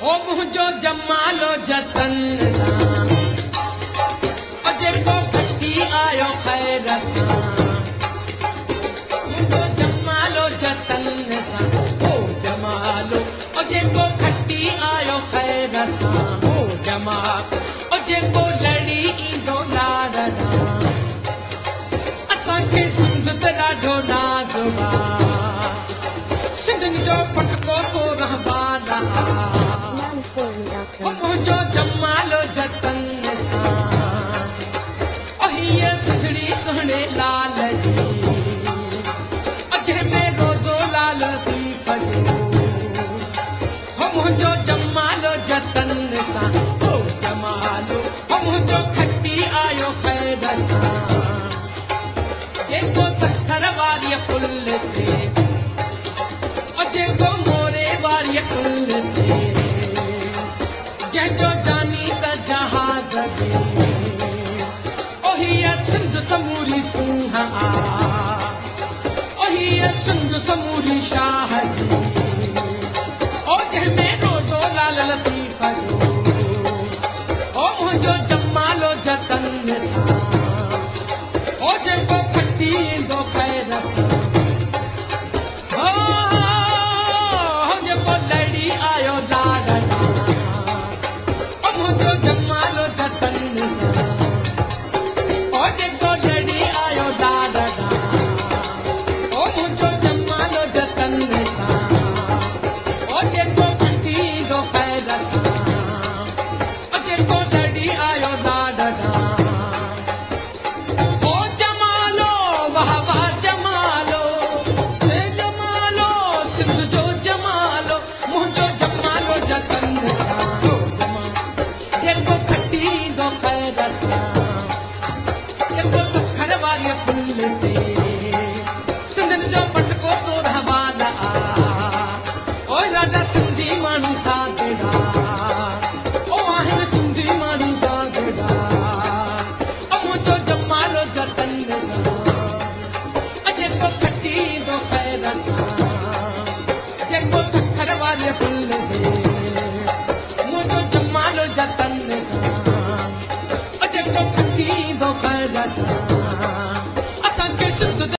ओ मुझो जमालो जतन सां ओ जेको खटी आयो खैर सां मुझो जमालो जतन सां ओ जमालो ओ जेको खटी आयो खैर सां ओ जमाल ओ जेको लड़ी ईंदो लार सां असांखे सिंध ते ॾाढो नाज़ सिंधनि जो पटको सो रहबाना ओ मुझो जमालो जतन सां ओ हीअ सुहिणी सुहिणे लाल जी अजे में रोज़ो लाल थी पजो ओ मुझो जमालो जतन सां ओ जमालो ओ मुझो खटी आयो खैर सां जेको सखर वारी पुल ते ओ जेको मोरे वारी पुल ते जंहिंजो जानी त जहाज ते ओ हीअ सिंध समूरी सूंह ओ हीअ सिंध समूरी शाह जी ओ जंहिंमें रोज़ो लाल लतीफ़ जो ओ मुंहिंजो जमालो जतन सां ओ जेको खटी ईंदो खैर सां ओ जेको लड़ी आयो लाड जमालो जतन सां ओ जेको लड़ी आयो लाड ओ मुझो जमालो जतन सां ओ जेको खटी ईंदो खैर सां ओ जेको लड़ी आयो लाड ओ जमालो वाह वाह जमालो से जमालो सिंध जो जमालो मुझो जमालो जतन सां जेको खटी ईंदो खैर सां जेको सखर वारी पुल ते सिंधनि जो पटको सो रहबाना ओ ॾाढा सिंधी माण्हू सागड़ा ओ आहिनि सिंधी माण्हू सागड़ा ओ मुंहिंजो जमालो जतन सां जेको खटी ईंदो खैर सां जेको सखर वारी पुल ते मुंहिंजो जमालो जतन सां जेको खटी ईंदो खैर सां